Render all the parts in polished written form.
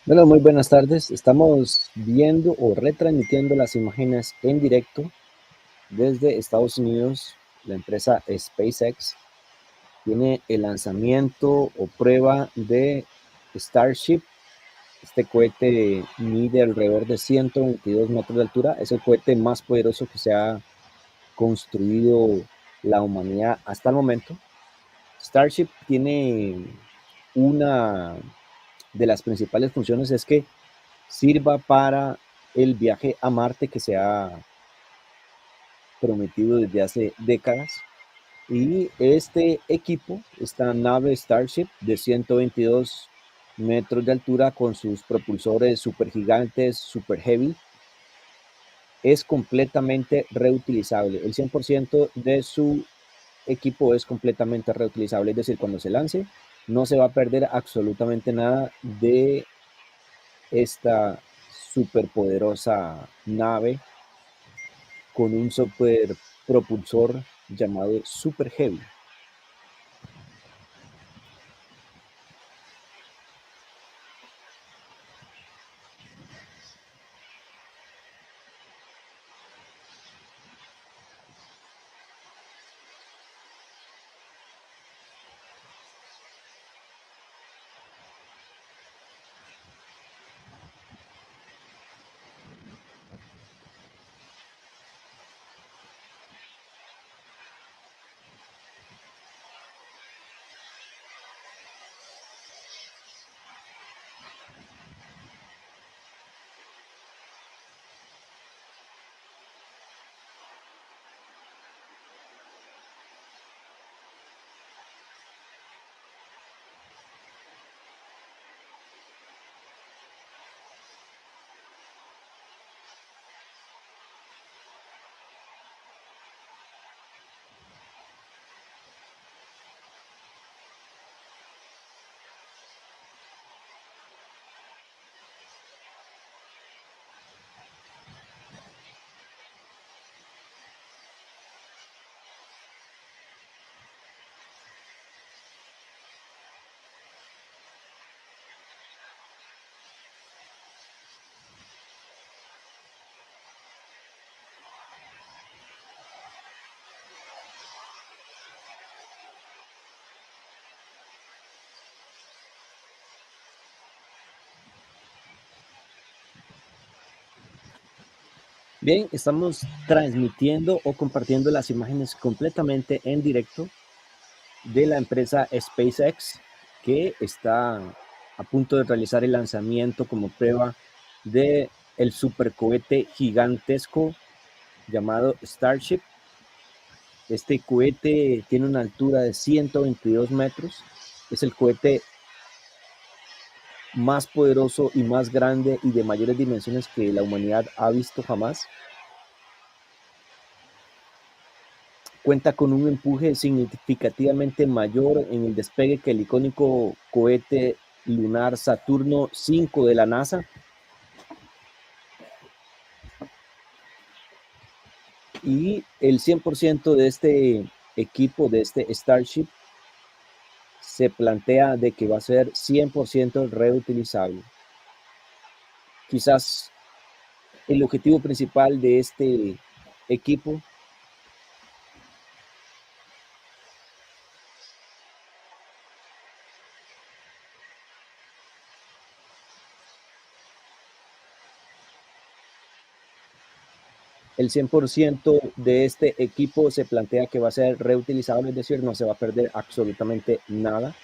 Bueno, muy buenas tardes. Estamos viendo o retransmitiendo las imágenes en directo desde Estados Unidos. La empresa SpaceX tiene el lanzamiento o prueba de Starship. Este cohete mide alrededor de 122 metros de altura. Es el cohete más poderoso que se ha construido la humanidad hasta el momento. Starship tiene una de las principales funciones es que sirva para el viaje a Marte que se ha prometido desde hace décadas. Y este equipo, esta nave Starship de 122 metros de altura con sus propulsores super gigantes, super heavy, es completamente reutilizable. El 100% de su equipo es completamente reutilizable, es decir, cuando se lance no se va a perder absolutamente nada de esta superpoderosa nave con un super propulsor llamado Super Heavy. Bien, estamos transmitiendo o compartiendo las imágenes completamente en directo de la empresa SpaceX que está a punto de realizar el lanzamiento como prueba de el supercohete gigantesco llamado Starship. Este cohete tiene una altura de 122 metros. Es el cohete más poderoso y más grande y de mayores dimensiones que la humanidad ha visto jamás. Cuenta con un empuje significativamente mayor en el despegue que el icónico cohete lunar Saturno 5 de la NASA. Y el 100% de este equipo, de este Starship, se plantea de que va a ser 100% reutilizable. Quizás el objetivo principal de este equipo el 100% de este equipo se plantea que va a ser reutilizable, es decir, no se va a perder absolutamente nada.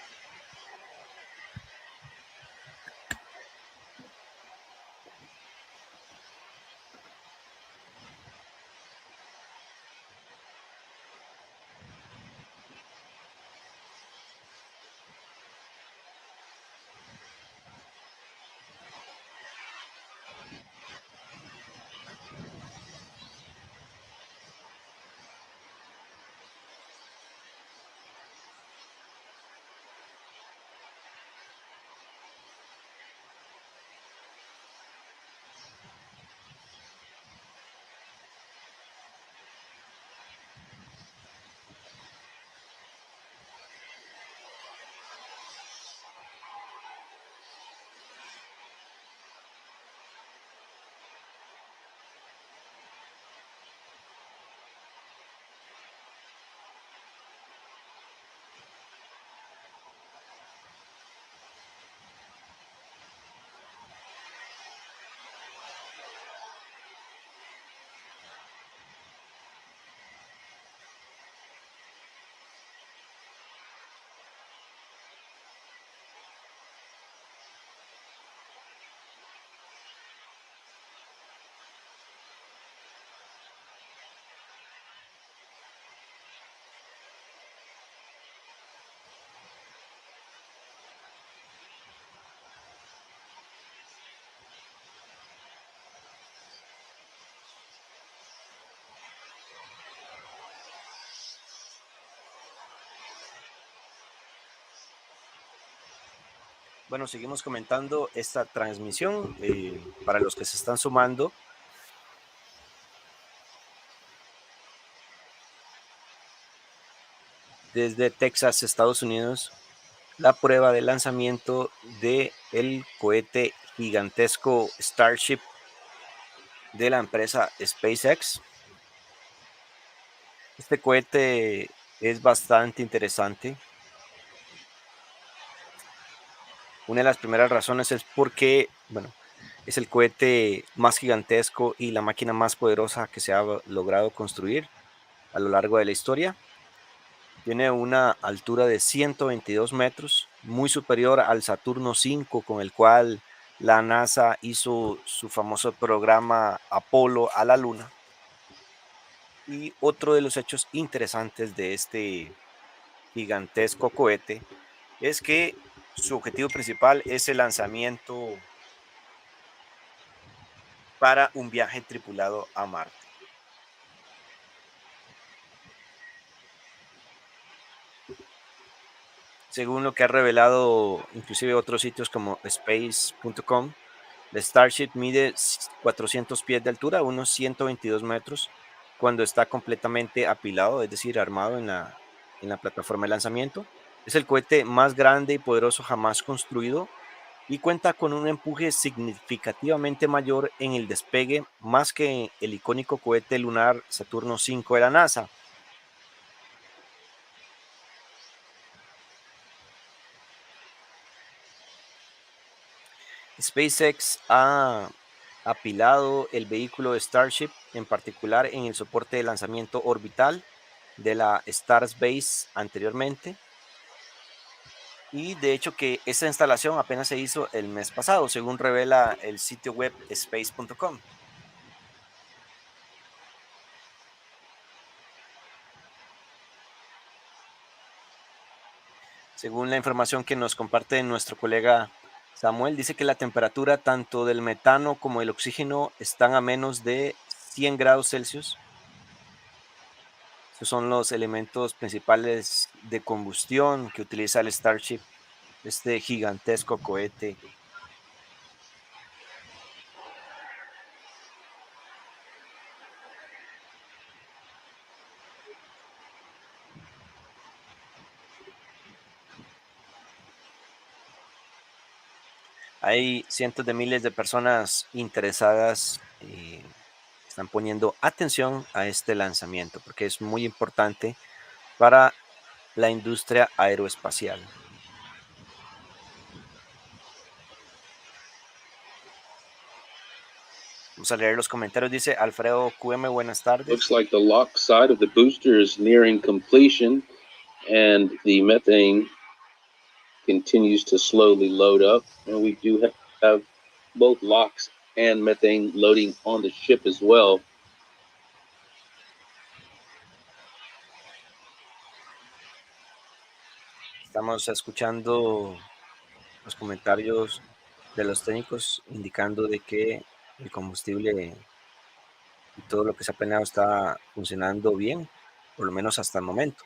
Bueno, seguimos comentando esta transmisión para los que se están sumando. Desde Texas, Estados Unidos, la prueba de lanzamiento del cohete gigantesco Starship de la empresa SpaceX. Este cohete es bastante interesante. Una de las primeras razones es porque, bueno, es el cohete más gigantesco y la máquina más poderosa que se ha logrado construir a lo largo de la historia. Tiene una altura de 122 metros, muy superior al Saturno V, con el cual la NASA hizo su famoso programa Apolo a la Luna. Y otro de los hechos interesantes de este gigantesco cohete es que su objetivo principal es el lanzamiento para un viaje tripulado a Marte. Según lo que ha revelado inclusive otros sitios como space.com, la Starship mide 400 pies de altura, unos 122 metros, cuando está completamente apilado, es decir, armado en la plataforma de lanzamiento. Es el cohete más grande y poderoso jamás construido y cuenta con un empuje significativamente mayor en el despegue, más que el icónico cohete lunar Saturno V de la NASA. SpaceX ha apilado el vehículo de Starship, en particular en el soporte de lanzamiento orbital de la Starbase anteriormente. Y de hecho que esta instalación apenas se hizo el mes pasado, según revela el sitio web space.com. Según la información que nos comparte nuestro colega Samuel, dice que la temperatura tanto del metano como del oxígeno están a menos de 100 grados Celsius. Esos son los elementos principales de combustión que utiliza el Starship, este gigantesco cohete. Hay cientos de miles de personas interesadas que están poniendo atención a este lanzamiento porque es muy importante para la industria aeroespacial. Vamos a leer los comentarios. Dice Alfredo QM, buenas tardes. Looks like the lock side of the booster is nearing completion and the methane continues to slowly load up. And we do have both LOX and methane loading on the ship as well. Estamos escuchando los comentarios de los técnicos indicando de que el combustible y todo lo que se ha planeado está funcionando bien, por lo menos hasta el momento.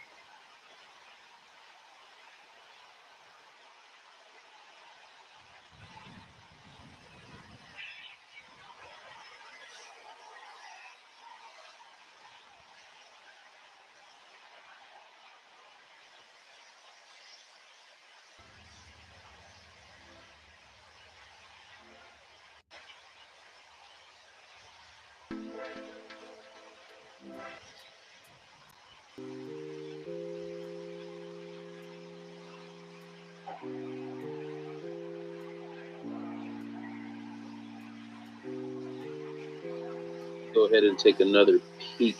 Go ahead and take another peek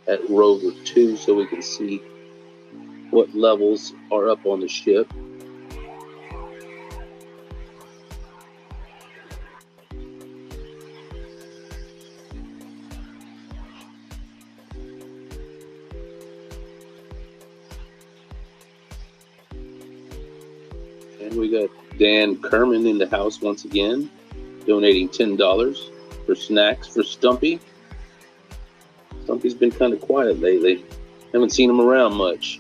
at rover 2 so we can see what levels are up on the ship. And we got Dan Kerman in the house once again, donating $10 for snacks for Stumpy. Stumpy's been kind of quiet lately. Haven't seen him around much.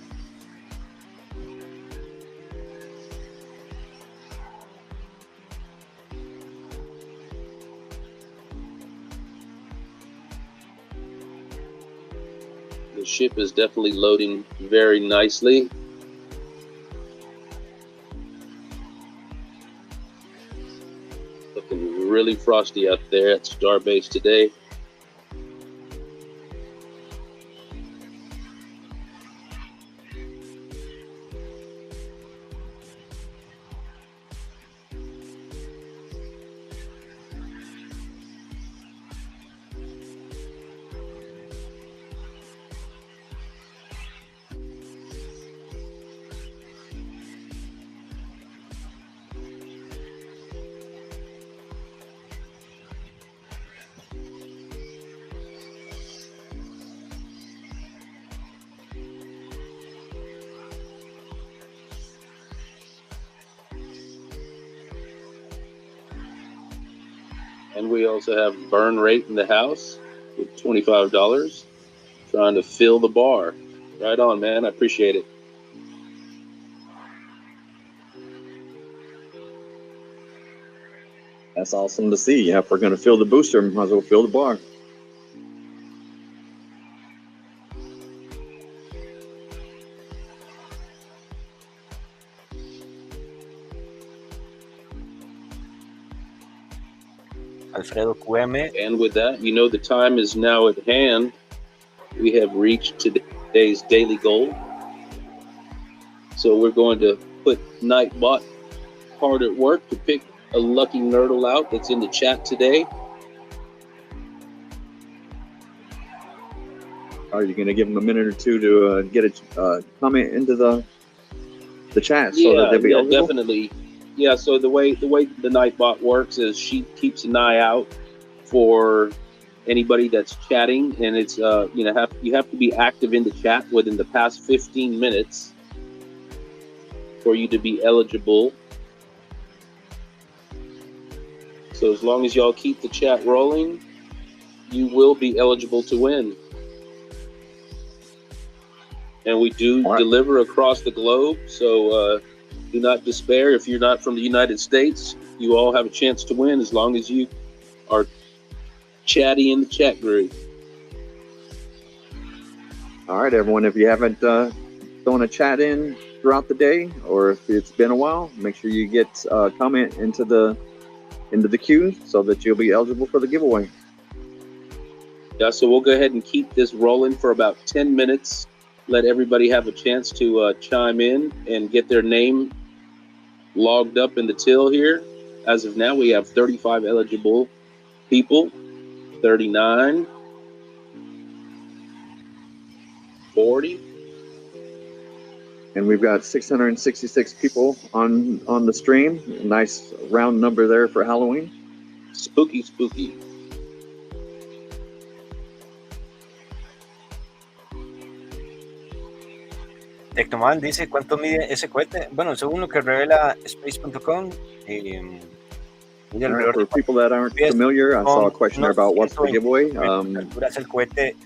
The ship is definitely loading very nicely. Looking really frosty out there at Starbase today. And we also have Burn Rate in the house with $25, trying to fill the bar. Right on, man. I appreciate it. That's awesome to see. Yeah, if we're going to fill the booster, might as well fill the bar. Alfredo QM. And with that, you know the time is now at hand. We have reached today's daily goal. So we're going to put Nightbot hard at work to pick a lucky nerdle out that's in the chat today. Are you going to give them a minute or two to get a comment into the chat so that they'll be eligible? Definitely. Yeah, so the way the Nightbot works is she keeps an eye out for anybody that's chatting, and it's you have to be active in the chat within the past 15 minutes for you to be eligible. So as long as y'all keep the chat rolling, you will be eligible to win. And we do deliver across the globe, so do not despair. If you're not from the United States, you all have a chance to win as long as you are chatty in the chat group. All right, everyone, if you haven't thrown a chat in throughout the day, or if it's been a while, make sure you get a comment into the queue so that you'll be eligible for the giveaway. Yeah, so we'll go ahead and keep this rolling for about 10 minutes. Let everybody have a chance to chime in and get their name logged up in the till here. As of now, we have 35 eligible people, 39, 40. And we've got 666 people on the stream. A nice round number there for Halloween. Spooky, spooky. Tecnoman dice, ¿cuánto mide ese cohete? Bueno, según lo que revela space.com, for people that aren't familiar, I saw a question there about what's the giveaway.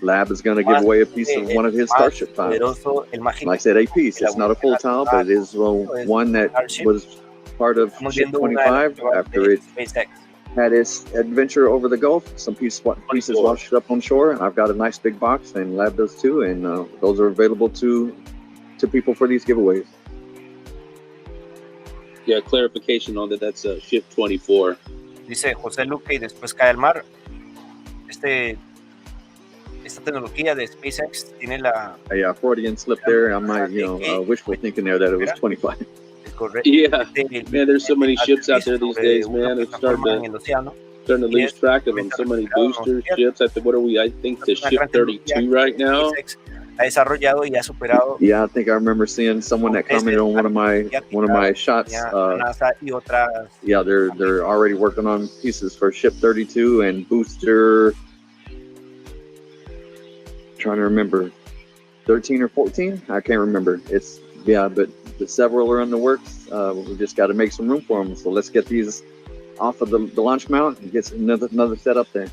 Lab is going to give away a piece of one of his Starship tiles. Like I said, a piece. It's not a full tile, but it is one that was part of Ship 25 after it had its adventure over the Gulf. Some pieces washed up on shore, and I've got a nice big box, and Lab does too, and those are available to people for these giveaways. Yeah, clarification on that. That's Ship 24. Dice José Luque y después cae al mar. Esta tecnología de SpaceX tiene la... Yeah, Freudian slip there. I might, wishful thinking there that it was 25. Yeah, man, there's so many ships out there these days, man. It's starting to lose track of them. So many booster ships. What are we? I think the Ship 32 right now. Ha desarrollado y ha superado. Yeah, I think I remember seeing someone that commented on one of my shots. Yeah, they're already working on pieces for Ship 32 and booster. Trying to remember, 13 or 14. I can't remember. But several are in the works. We just got to make some room for them. So let's get these off of the launch mount and get another set up there.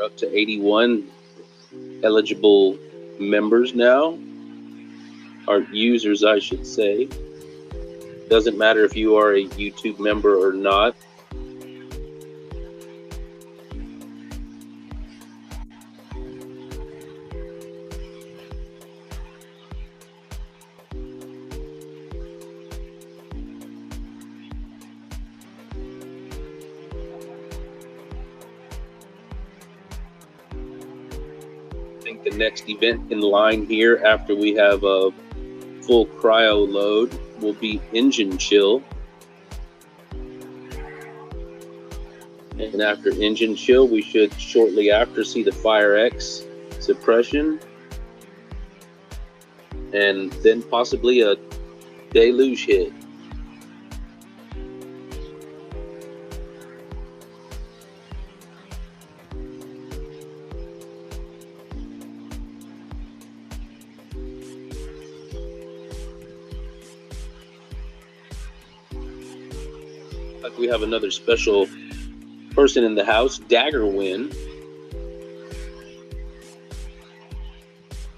Up to 81 eligible members now, or users, I should say. Doesn't matter if you are a YouTube member or not. I think the next event in line here after we have a full cryo load will be engine chill. And after engine chill, we should shortly after see the Fire X suppression. And then possibly a deluge hit. Like we have another special person in the house, Daggerwin.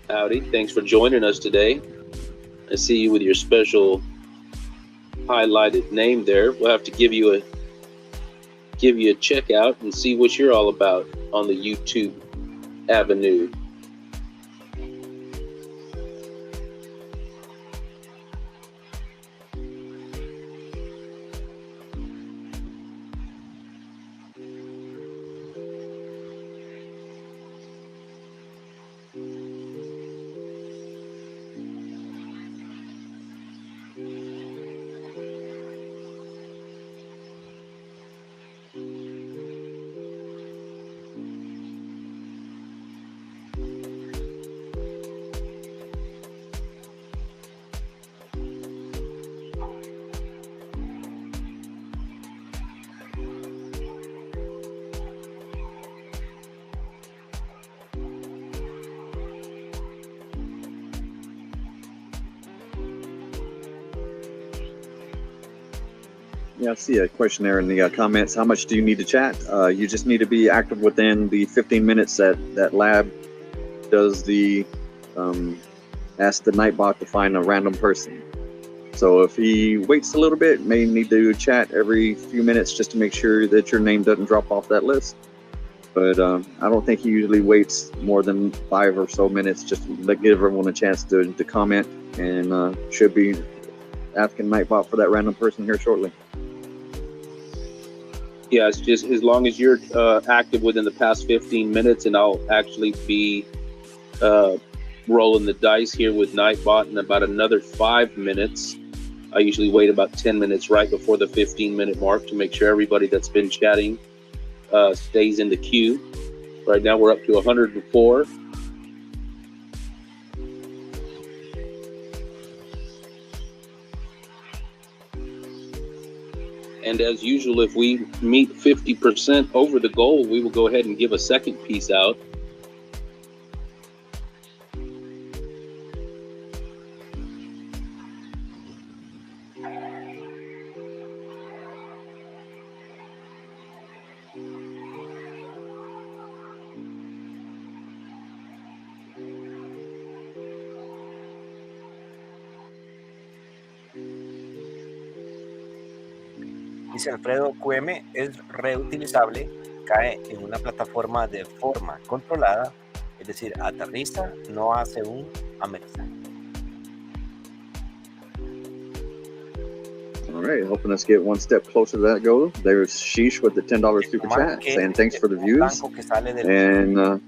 Howdy, thanks for joining us today. I see you with your special highlighted name there. We'll have to give you a check out and see what you're all about on the YouTube avenue. Yeah, I see a question there in the comments. How much do you need to chat? You just need to be active within the 15 minutes that lab does the ask the Nightbot to find a random person. So if he waits a little bit, may need to chat every few minutes just to make sure that your name doesn't drop off that list. But I don't think he usually waits more than 5 or so minutes just to give everyone a chance to comment, and should be asking Nightbot for that random person here shortly. Yeah, it's just as long as you're active within the past 15 minutes, and I'll actually be rolling the dice here with Nightbot in about another 5 minutes. I usually wait about 10 minutes right before the 15-minute mark to make sure everybody that's been chatting stays in the queue. Right now we're up to 104. And as usual, if we meet 50% over the goal, we will go ahead and give a second piece out. Dice Alfredo, QM es reutilizable, cae en una plataforma de forma controlada, es decir, aterriza, no hace un amerizaje. All right, helping us get one step closer to that goal. There's Sheesh with the $10 super chat, saying thanks for the views. And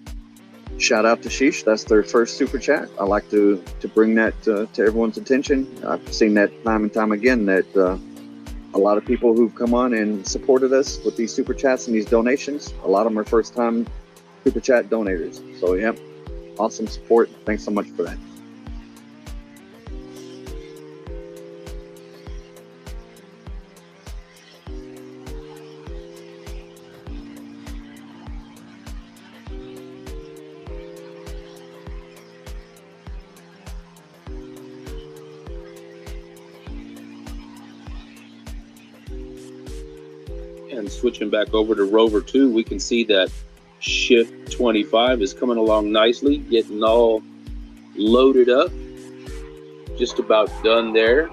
shout out to Sheesh. That's their first super chat. I like to bring that to everyone's attention. I've seen that time and time again that a lot of people who've come on and supported us with these super chats and these donations, a lot of them are first-time super chat donators. So, yeah, awesome support. Thanks so much for that. And switching back over to Rover 2, we can see that shift 25 is coming along nicely, getting all loaded up. Just about done there.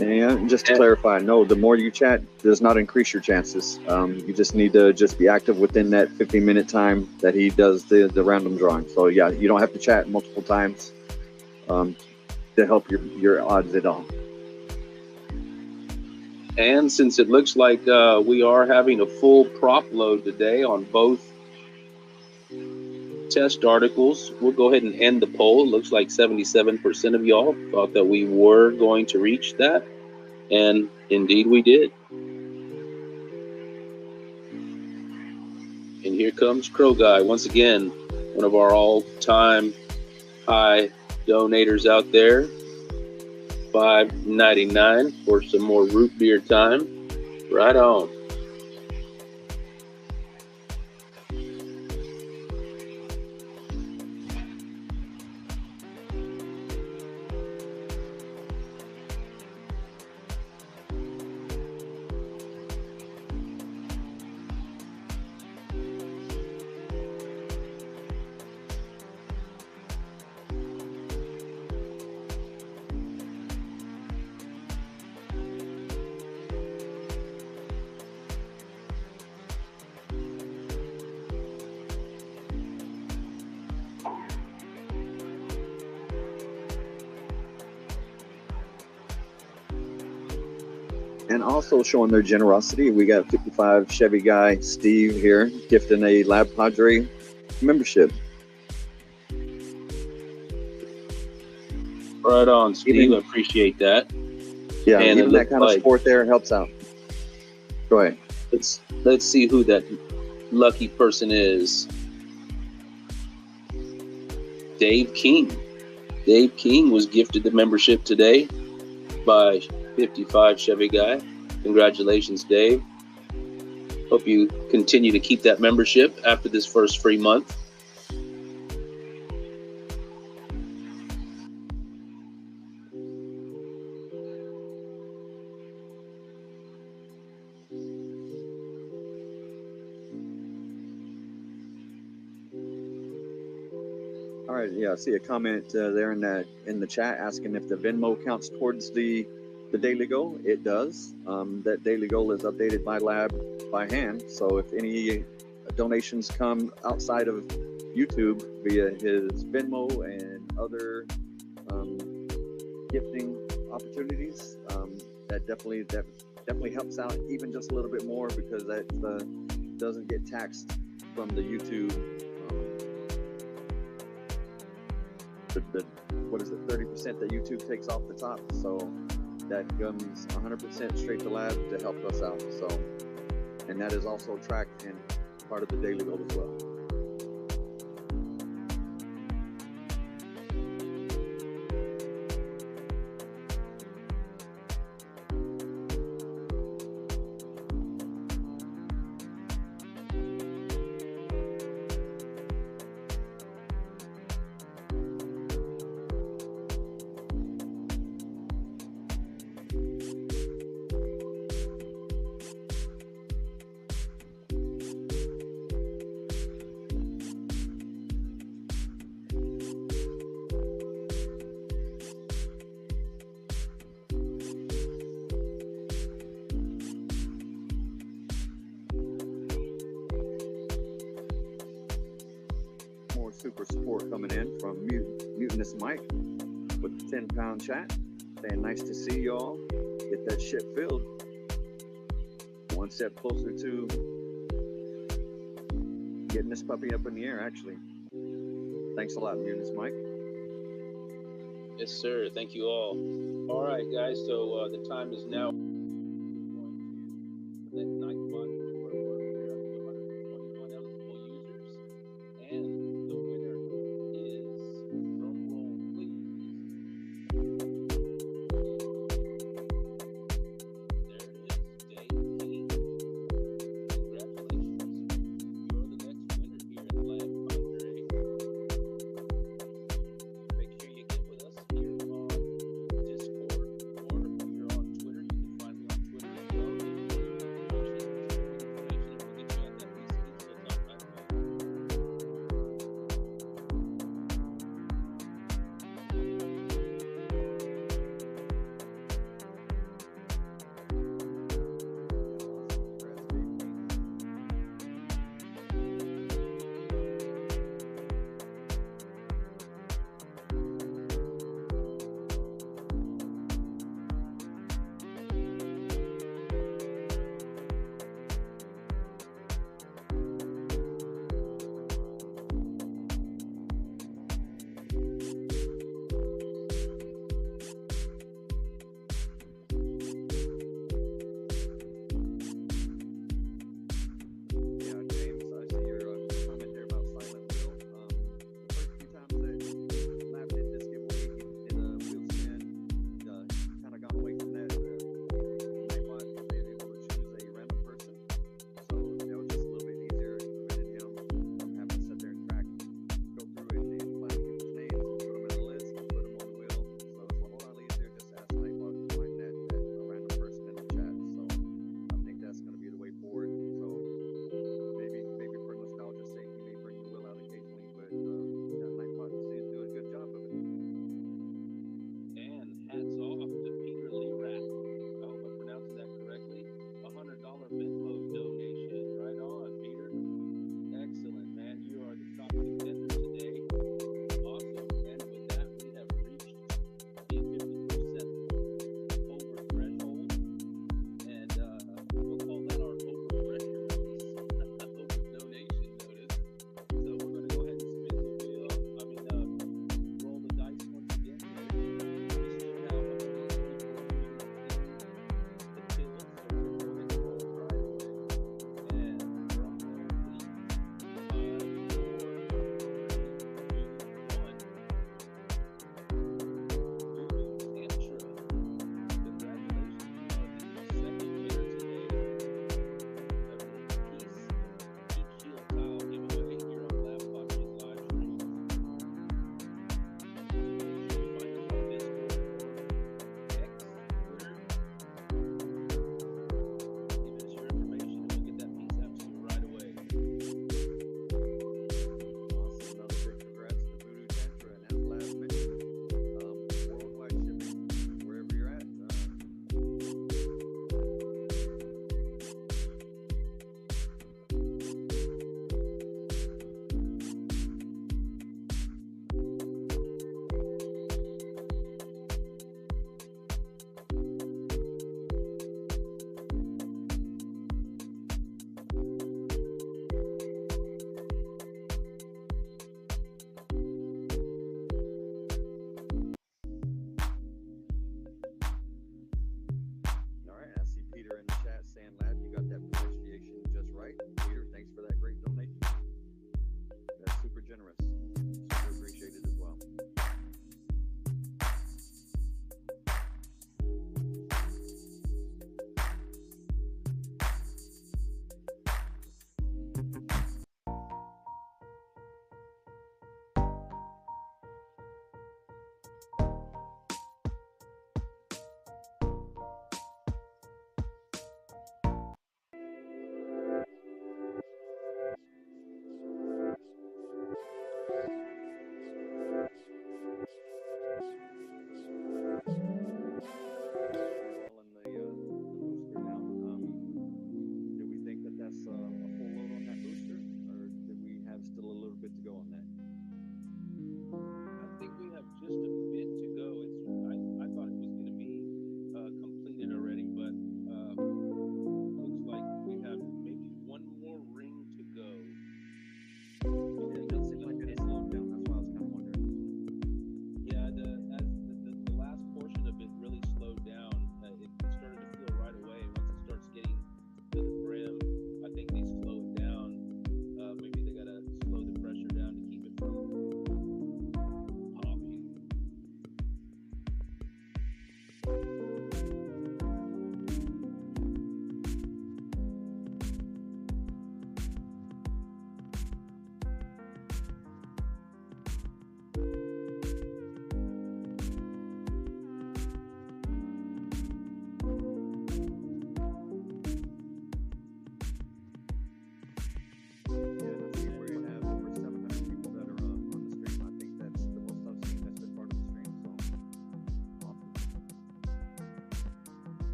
And just to clarify, no, the more you chat does not increase your chances. You just need to just be active within that 15-minute time that he does the random drawing. So yeah, you don't have to chat multiple times to help your odds at all. And since it looks like we are having a full prop load today on both test articles, we'll go ahead and end the poll. It looks like 77% of y'all thought that we were going to reach that, and indeed we did. And here comes Crow Guy once again, one of our all-time high donators out there. $5.99 for some more root beer time. Right on. And also showing their generosity, we got 55 Chevy guy Steve here gifting a Lab Padre membership. Right on, Steve. I appreciate that. Yeah, and even that kind of support there helps out. Go ahead. Let's see who that lucky person is. Dave King. Dave King was gifted the membership today by 55 Chevy guy. Congratulations, Dave. Hope you continue to keep that membership after this first free month. All right, yeah, I see a comment there in the chat asking if the Venmo counts towards the daily goal. It does. That daily goal is updated by Lab by hand. So if any donations come outside of YouTube via his Venmo and other gifting opportunities, that definitely helps out even just a little bit more, because that doesn't get taxed from the YouTube. What is it, 30% that YouTube takes off the top, so that comes 100% straight to Lab to help us out. So, and that is also tracked and part of the daily goal as well. Super support coming in from Mutinous Mike with the 10-pound chat, saying nice to see y'all. Get that ship filled. One step closer to getting this puppy up in the air, actually. Thanks a lot, Mutinous Mike. Yes, sir. Thank you all. All right, guys. So the time is now. That night bot for work here up to 121 eligible users, and the winner is, drum roll please. There it is, Dave King. Congratulations. You're the next winner here at Lab Padre. Make sure you get with us here on Discord or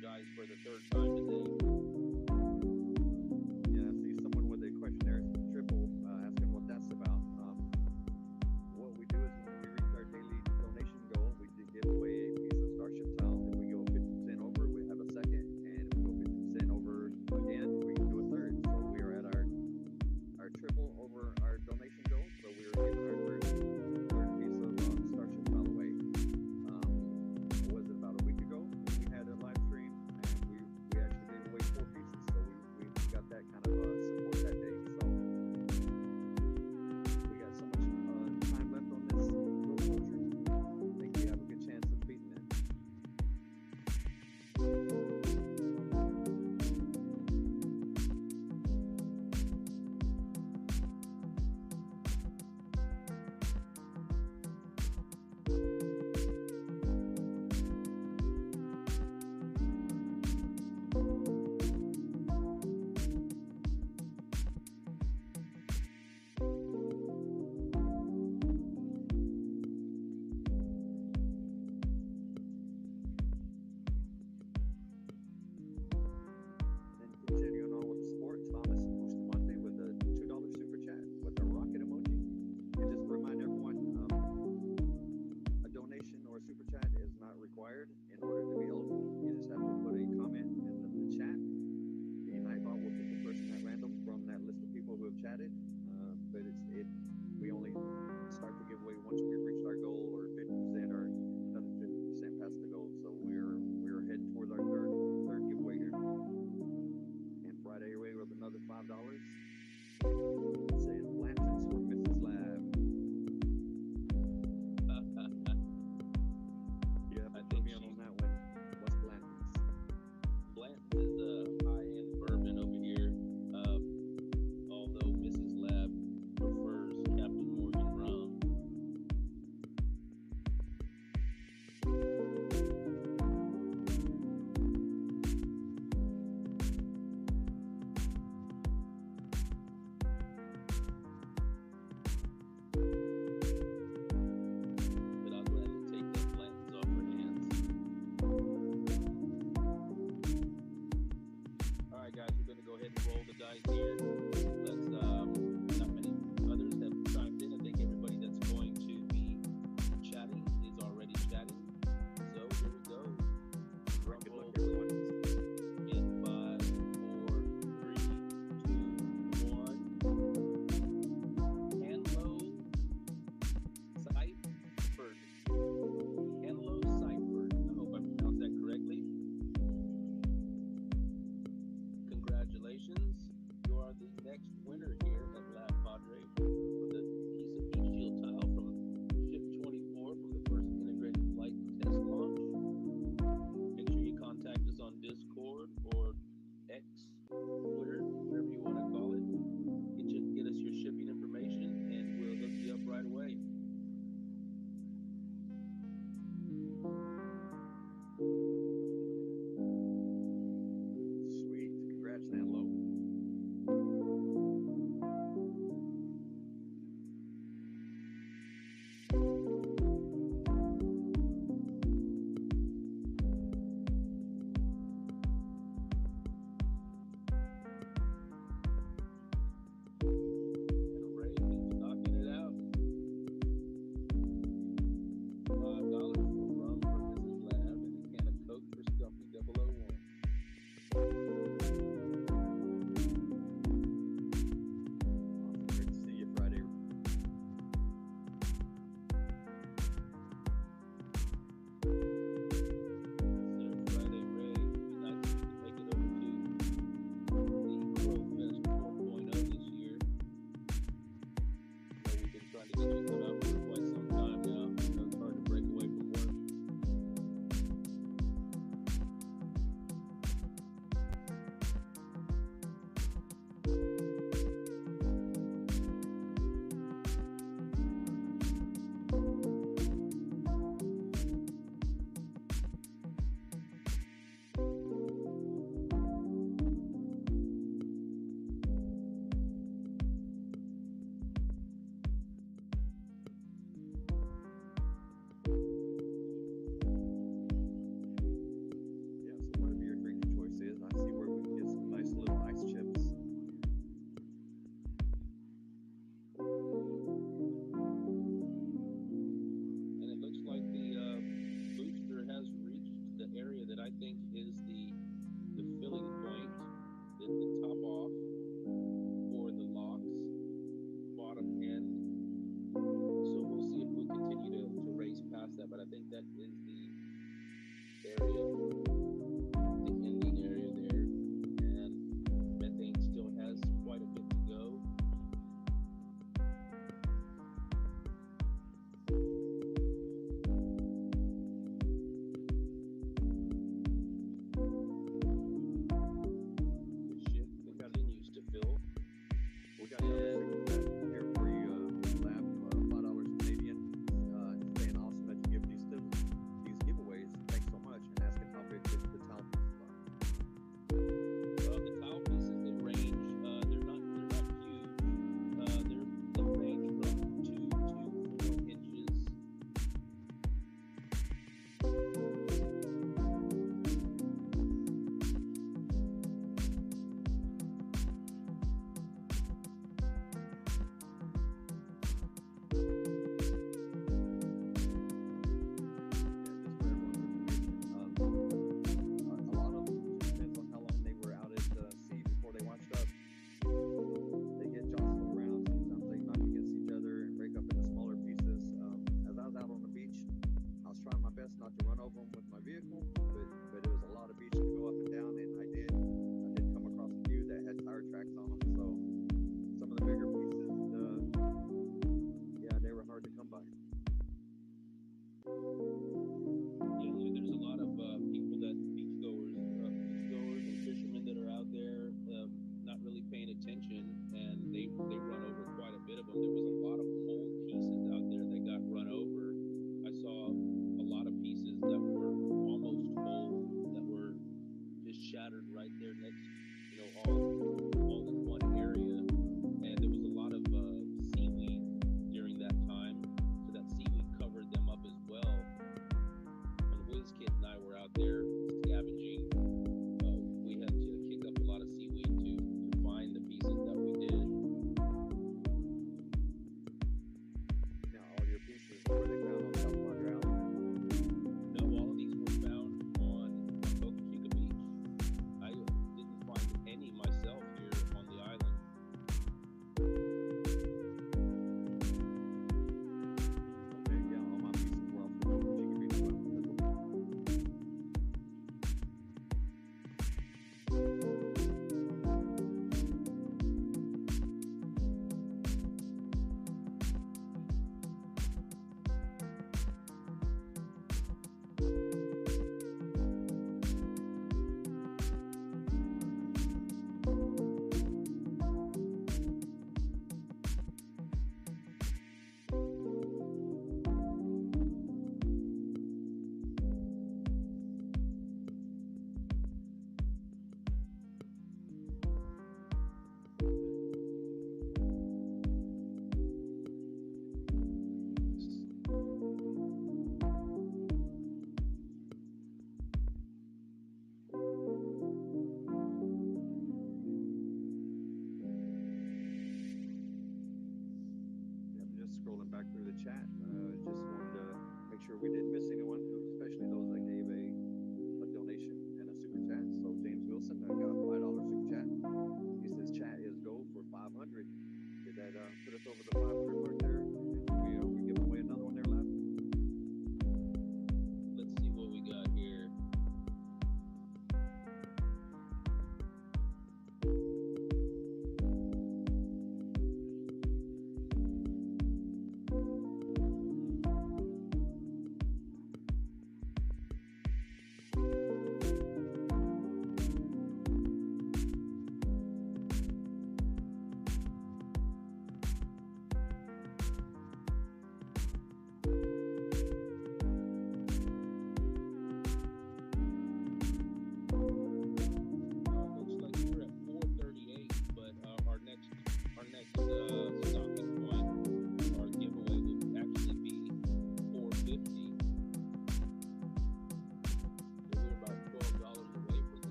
apologize for the third time today. Yeah, I see someone with a question there, triple, asking what that's about. What we do is when we reach our daily donation goal, we do give away a piece of Starship tile. If we go 50% over, we have a second, and if we go 50% over again, we can do a third. So we are at our triple over our donation goal. So we are giving our third piece of Starship tile away. Was it about a week ago? We had a live stream, and we actually gave away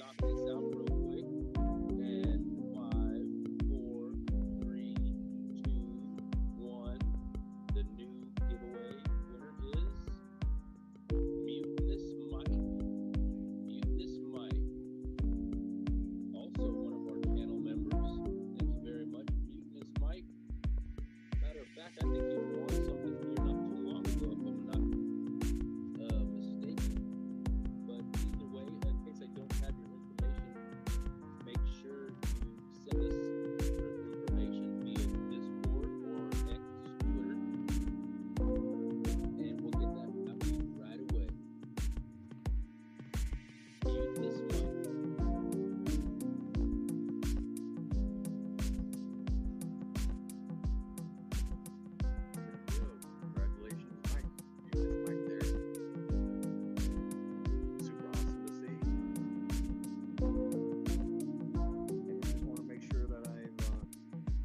knock this out real quick. And 5, 4, 3, 2, 1. The new giveaway winner is Mutinous Mike. Mutinous Mike. Also one of our channel members. Thank you very much, Mutinous Mike. Matter of fact, I think you won something here not too long ago, if I'm not mistaken. But either way, in case I don't have your information, make sure you send us your information via Discord or X, Twitter, and we'll get that out to you right away. Mutinous Mike. Congratulations, Mike. You just Mike there. Super awesome to see. And I just want to make sure that I've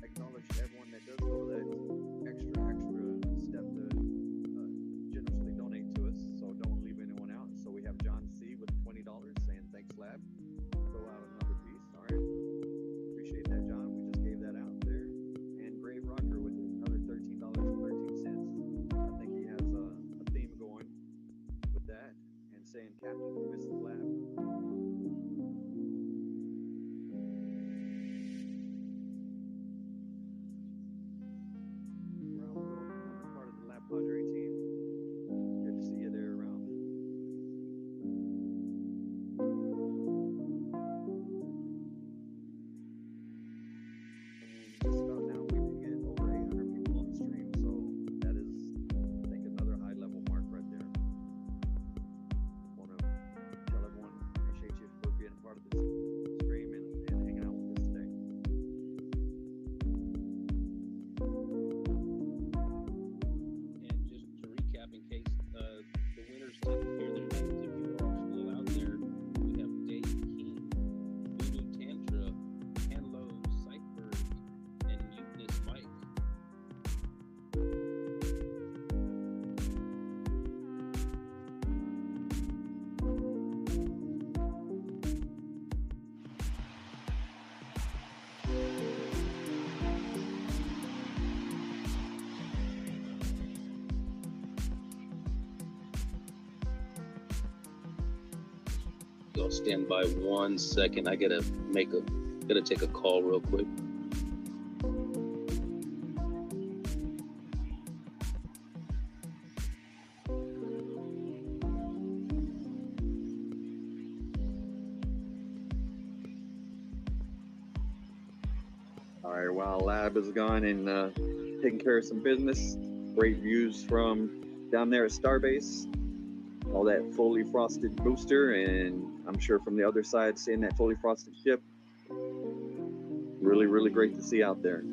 acknowledged everyone that does go that extra step to generously donate to us. So don't leave anyone out. So we have John C. with $20 saying thanks, Lab. Throw out another piece. All right. Appreciate that, John. We just gave that out there. And Grave Rocker with another $13.13. I think he has a theme going with that and saying Captain Mrs. Lab. Round another part of the Lab Padre team. Good to see you there around. And just about now we can get over 800 people on the stream, so that is, I think, another high level mark right there. Want to tell everyone appreciate you for being a part of this stream and hanging out with us today. And just to recap, in case the winners didn't hear their names, if you are still out there, we have Dave King, Voodoo Tantra, Hanlo, Cypher, and Mutinous Mike. Y'all stand by 1 second. I gotta take a call real quick. All right, while Lab is gone and taking care of some business, great views from down there at Starbase. All that fully frosted booster, and I'm sure from the other side, seeing that fully frosted ship. Really, really great to see out there.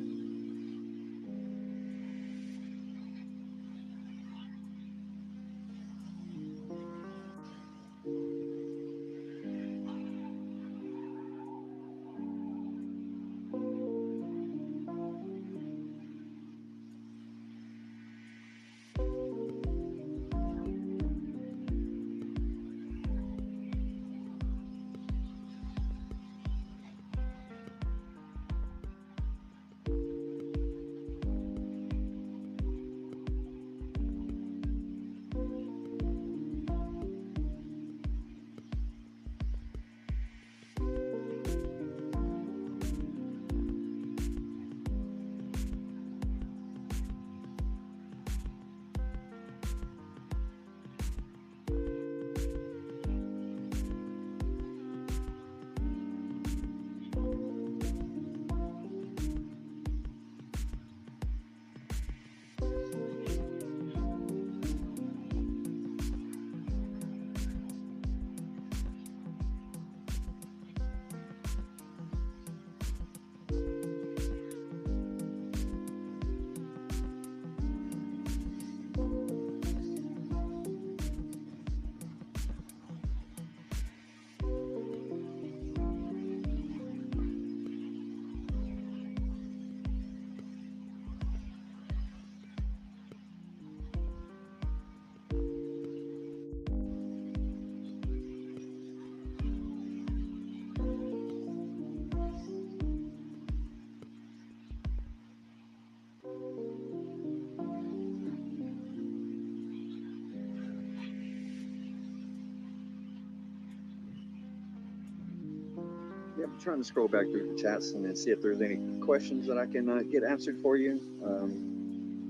Yeah, I'm trying to scroll back through the chats and then see if there's any questions that I can get answered for you.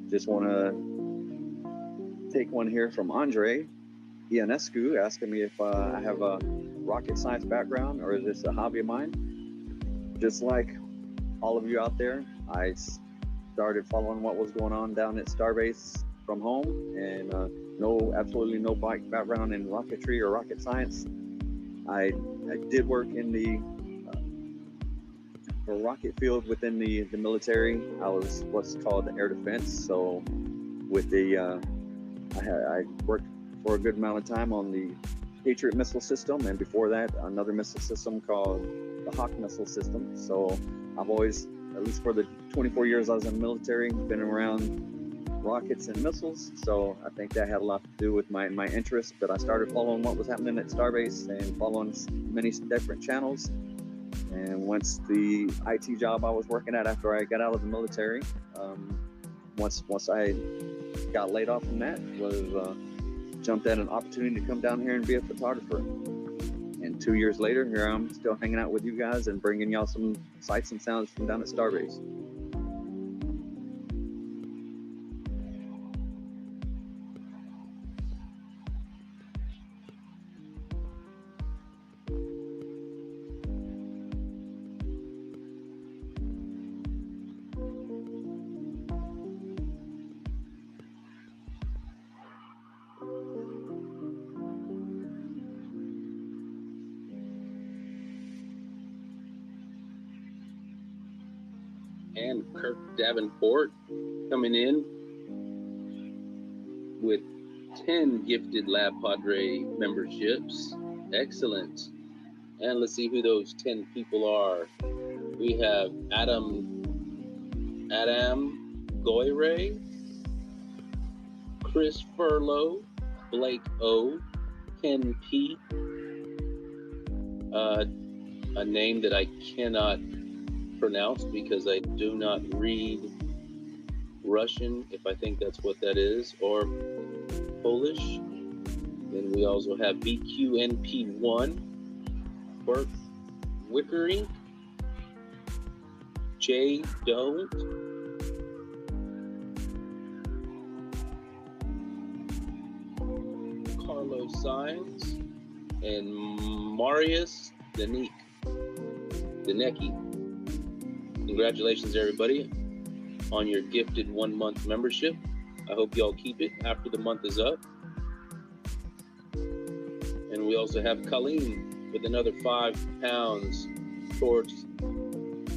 Just want to take one here from Andre Ionescu asking me if I have a rocket science background or is this a hobby of mine. Just like all of you out there, I started following what was going on down at Starbase from home, and absolutely no background in rocketry or rocket science. I did work in the rocket field within the military. I was what's called air defense. So with the I worked for a good amount of time on the Patriot missile system, and before that another missile system called the Hawk missile system. So I've always, at least for the 24 years I was in the military, been around rockets and missiles. So I think that had a lot to do with my interest. But I started following what was happening at Starbase and following many different channels. And once the IT job I was working at after I got out of the military, once I got laid off from that, was jumped at an opportunity to come down here and be a photographer. And 2 years later, here I'm still hanging out with you guys and bringing y'all some sights and sounds from down at Starbase. And Kirk Davenport coming in with 10 gifted Lab Padre memberships. Excellent. And let's see who those 10 people are. We have Adam Goyre, Chris Furlow, Blake O, Ken P, a name that I cannot pronounce because I do not read Russian, if I think that's what that is, or Polish. Then we also have BQNP1, Bert Wickery, Jay Don't, Carlos Sainz, and Marius Denecki. Congratulations, everybody, on your gifted 1-month membership. I hope y'all keep it after the month is up. And we also have Colleen with another 5 pounds towards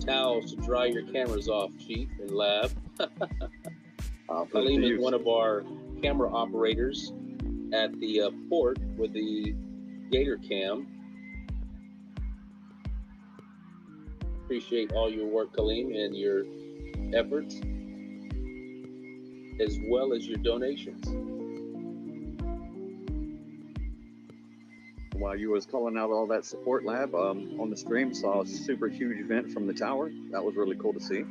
towels to dry your cameras off, Chief, in Lab. Colleen is one of our camera operators at the port with the Gator Cam. Appreciate all your work, Colleen, and your efforts, as well as your donations. While you was calling out all that support, Lab, on the stream, saw a super huge event from the tower. That was really cool to see.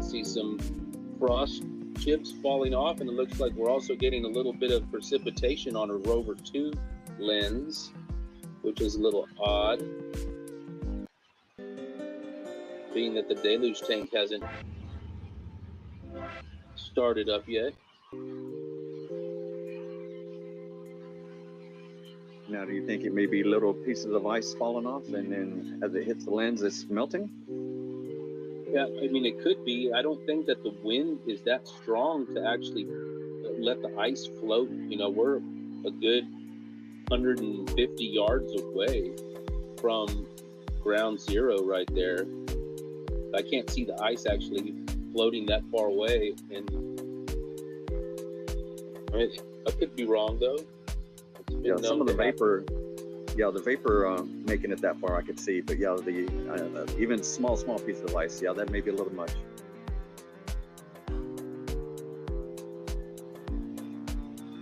See some frost chips falling off, and it looks like we're also getting a little bit of precipitation on a Rover 2 lens, which is a little odd, being that the deluge tank hasn't started up yet. Now, do you think it may be little pieces of ice falling off, and then as it hits the lens, it's melting? Yeah, I mean, it could be. I don't think that the wind is that strong to actually let the ice float. You know, we're a good 150 yards away from ground zero right there. I can't see the ice actually floating that far away, and I could be wrong though. Yeah, some of the vapor, the vapor making it that far I could see, but yeah, the even small pieces of ice, yeah, that may be a little much.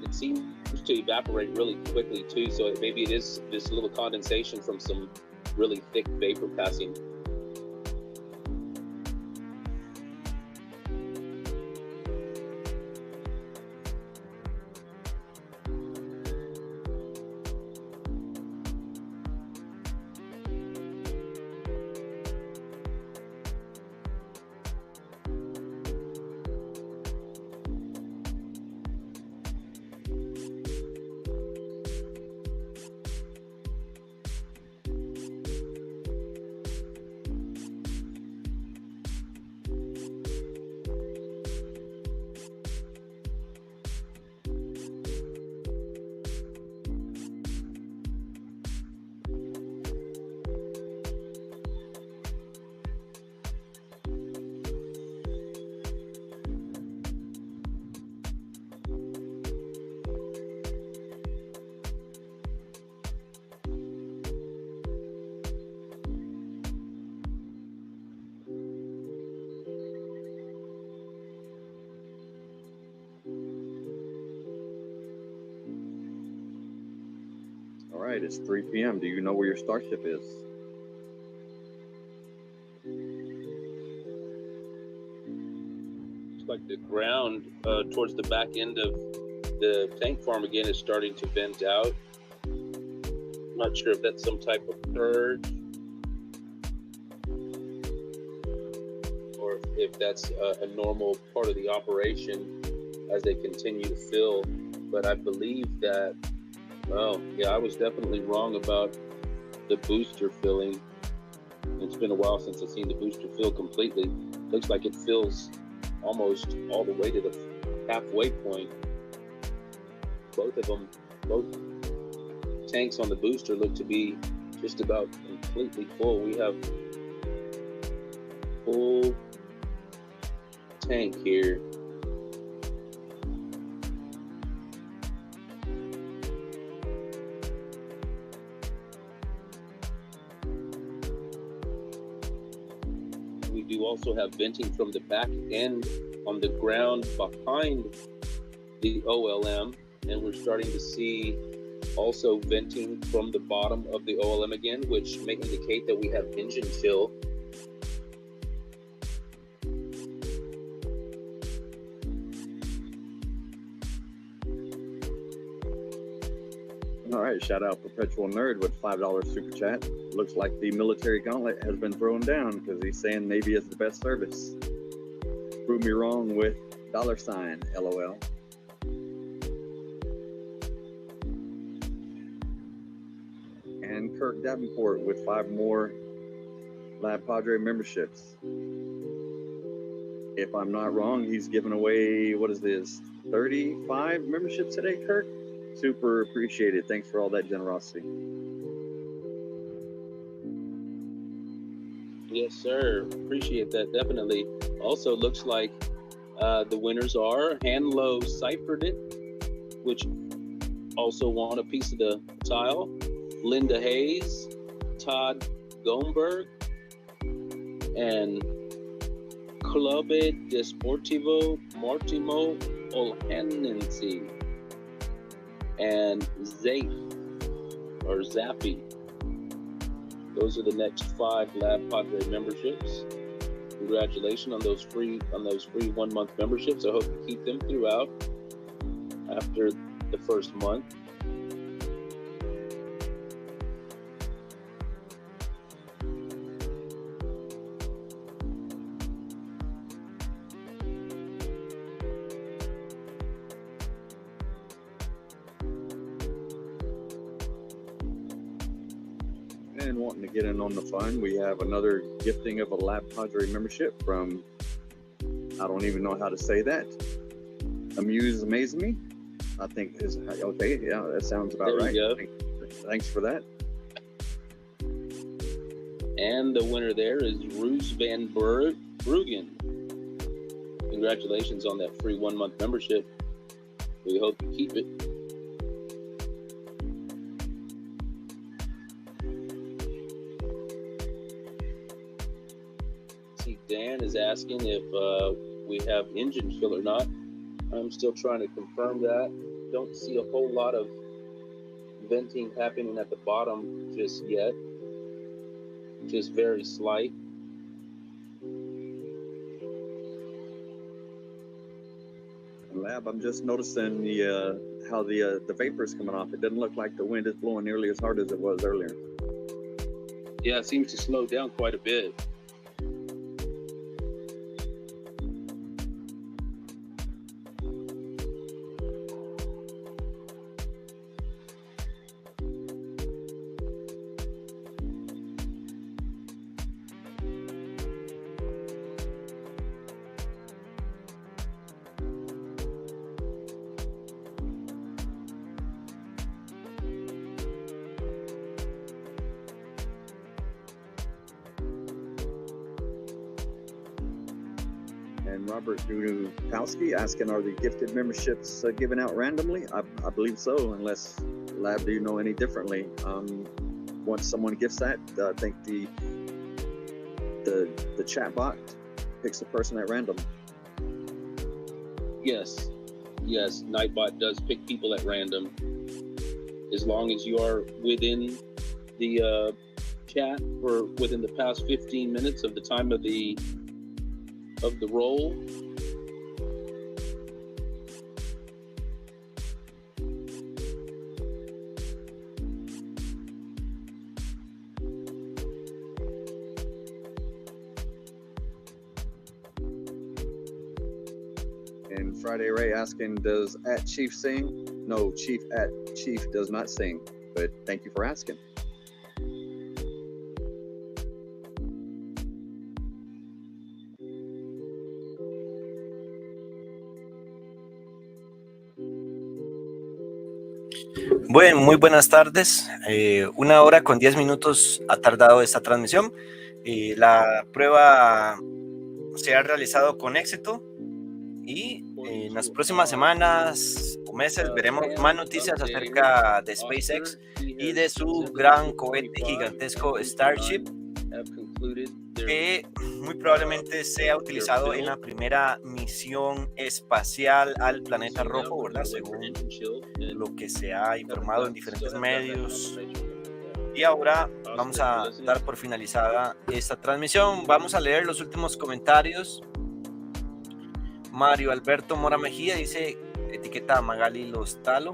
It seems to evaporate really quickly too, so maybe it is just a little condensation from some really thick vapor passing. All right, it's 3 p.m. Do you know where your Starship is? Looks like the ground towards the back end of the tank farm again is starting to vent out. I'm not sure if that's some type of purge or if that's a normal part of the operation as they continue to fill. But I believe that, well, yeah, I was definitely wrong about the booster filling. It's been a while since I've seen the booster fill completely. Looks like it fills almost all the way to the halfway point. Both of them, both tanks on the booster look to be just about completely full. We have full tank here. We do also have venting from the back end on the ground behind the OLM, and we're starting to see also venting from the bottom of the OLM again, which may indicate that we have engine fill. All right, shout out Perpetual Nerd with $5 super chat. Looks like the military gauntlet has been thrown down because he's saying maybe it's the best service. Prove me wrong with $, LOL. And Kirk Davenport with 5 more Lab Padre memberships. If I'm not wrong, he's giving away, what is this, 35 memberships today, Kirk? Super appreciated. Thanks for all that generosity. Yes, sir. Appreciate that, definitely. Also, looks like the winners are Hanlow Ciphered It, which also won a piece of the tile. Linda Hayes, Todd Gomberg, and Clube Desportivo Martimo Olhanense, and Zappy. Those are the next 5 Lab Padre memberships. Congratulations on those free 1-month memberships. I hope you keep them throughout after the first month. And wanting to get in on the fun, we have another gifting of a Lab Padre membership from, I don't even know how to say that, Amaze Me. I think is okay. Yeah, that sounds about right. Thanks for that. And the winner there is Roos Van Bruggen. Congratulations on that free 1-month membership. We hope you keep it. See, Dan is asking if we have engine chill or not. I'm still trying to confirm that. Don't see a whole lot of venting happening at the bottom just yet. Just very slight. Lab, I'm just noticing how the vapor is coming off. It doesn't look like the wind is blowing nearly as hard as it was earlier. Yeah, it seems to slow down quite a bit. And Robert Dudowski asking, are the gifted memberships given out randomly? I believe so, unless, Lab, do you know any differently? Once someone gifts that, I think the chat bot picks the person at random. Yes, Nightbot does pick people at random. As long as you are within the chat for within the past 15 minutes of the time of the roll. And Friday Ray asking, does @Chief sing? No, Chief @Chief does not sing, but thank you for asking. Bueno, muy buenas tardes. 1 hora con 10 minutos ha tardado esta transmisión. La prueba se ha realizado con éxito y en las próximas semanas o meses veremos más noticias acerca de SpaceX y de su gran cohete gigantesco Starship, que muy probablemente sea utilizado en la primera misión espacial al planeta rojo, ¿verdad? Según lo que se ha informado en diferentes medios. Y ahora vamos a dar por finalizada esta transmisión. Vamos a leer los últimos comentarios. Mario Alberto Mora Mejía dice, etiqueta a Magali Lostalo.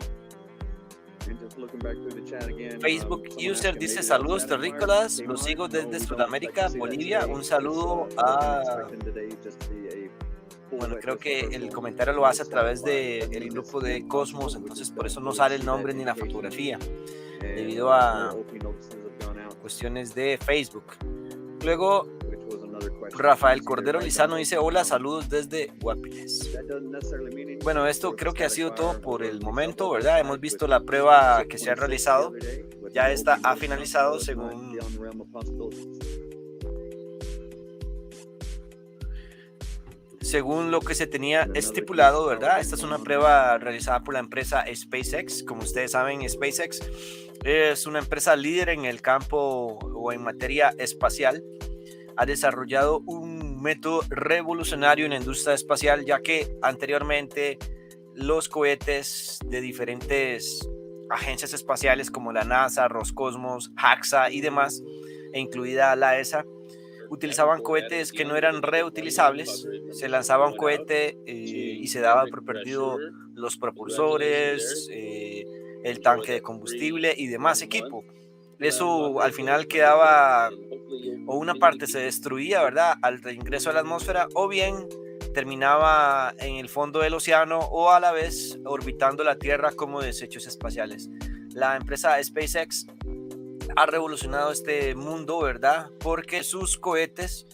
Facebook user dice, saludos terrícolas, los sigo desde Sudamérica, Bolivia. Un saludo a... Bueno, creo que el comentario lo hace a través del grupo de Cosmos, entonces por eso no sale el nombre ni la fotografía, debido a cuestiones de Facebook. Luego, Rafael Cordero Lizano dice, hola, saludos desde Guapiles. Bueno, esto creo que ha sido todo por el momento, ¿verdad? Hemos visto la prueba que se ha realizado. Ya esta ha finalizado según lo que se tenía estipulado, ¿verdad? Esta es una prueba realizada por la empresa SpaceX. Como ustedes saben, SpaceX es una empresa líder en el campo o en materia espacial. Ha desarrollado un método revolucionario en la industria espacial, ya que anteriormente los cohetes de diferentes agencias espaciales como la NASA, Roscosmos, JAXA y demás, e incluida la ESA, utilizaban cohetes que no eran reutilizables. Se lanzaba un cohete y se daba por perdido los propulsores, el tanque de combustible y demás equipo. Eso al final quedaba, o una parte se destruía, ¿verdad?, al reingreso a la atmósfera, o bien terminaba en el fondo del océano o a la vez orbitando la Tierra como desechos espaciales. La empresa SpaceX ha revolucionado este mundo, ¿verdad? Porque sus cohetes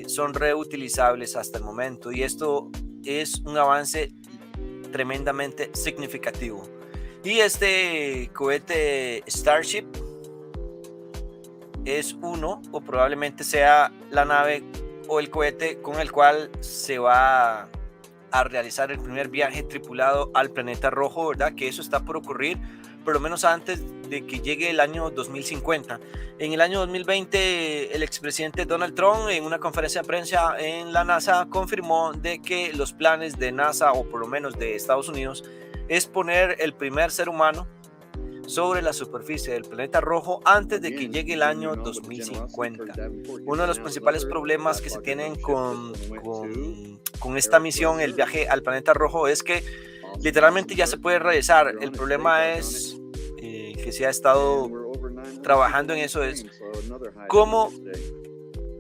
son reutilizables hasta el momento, y esto es un avance tremendamente significativo. Y este cohete Starship es uno, o probablemente sea la nave o el cohete con el cual se va a realizar el primer viaje tripulado al planeta rojo, ¿verdad? Que eso está por ocurrir por lo menos antes de que llegue el año 2050. En el año 2020, el expresidente Donald Trump, en una conferencia de prensa en la NASA, confirmó de que los planes de NASA, o por lo menos de Estados Unidos, es poner el primer ser humano sobre la superficie del planeta rojo antes de que llegue el año 2050. Uno de los principales problemas que se tienen con esta misión, el viaje al planeta rojo, es que literalmente ya se puede realizar. El problema es que se ha estado trabajando en eso, es cómo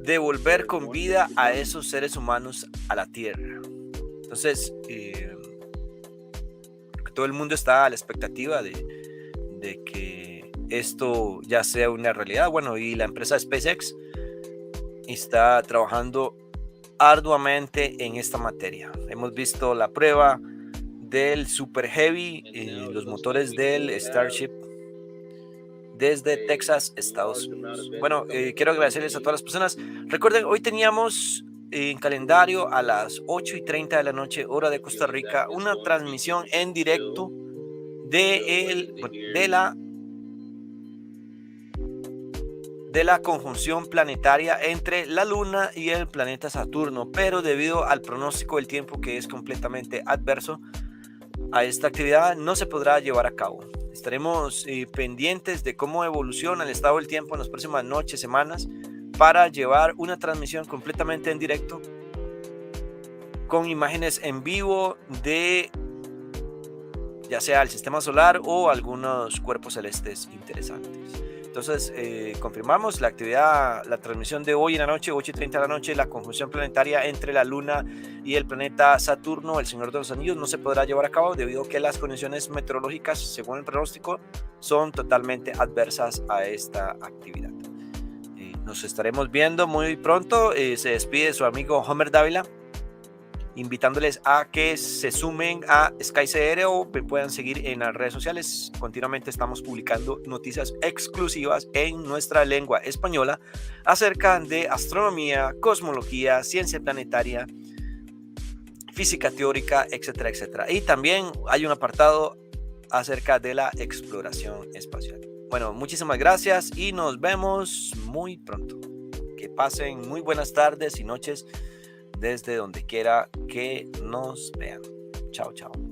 devolver con vida a esos seres humanos a la Tierra. Entonces, todo el mundo está a la expectativa de que esto ya sea una realidad. Bueno, y la empresa SpaceX está trabajando arduamente en esta materia. Hemos visto la prueba del Super Heavy, los motores del Starship desde Texas, Estados Unidos. Bueno, quiero agradecerles a todas las personas. Recuerden, hoy teníamos en calendario a las 8:30 de la noche, hora de Costa Rica, una transmisión en directo de la conjunción planetaria entre la Luna y el planeta Saturno, pero debido al pronóstico del tiempo, que es completamente adverso a esta actividad, no se podrá llevar a cabo. Estaremos pendientes de cómo evoluciona el estado del tiempo en las próximas noches, semanas, para llevar una transmisión completamente en directo con imágenes en vivo de ya sea el sistema solar o algunos cuerpos celestes interesantes. Entonces, confirmamos la actividad, la transmisión de hoy en la noche, 8:30 de la noche, la conjunción planetaria entre la Luna y el planeta Saturno, el Señor de los Anillos, no se podrá llevar a cabo debido a que las condiciones meteorológicas, según el pronóstico, son totalmente adversas a esta actividad. Nos estaremos viendo muy pronto. Se despide su amigo Homer Dávila, invitándoles a que se sumen a SkyCR o me puedan seguir en las redes sociales. Continuamente estamos publicando noticias exclusivas en nuestra lengua española acerca de astronomía, cosmología, ciencia planetaria, física teórica, etcétera, etcétera. Y también hay un apartado acerca de la exploración espacial. Bueno, muchísimas gracias y nos vemos muy pronto. Que pasen muy buenas tardes y noches desde donde quiera que nos vean. Chao, chao.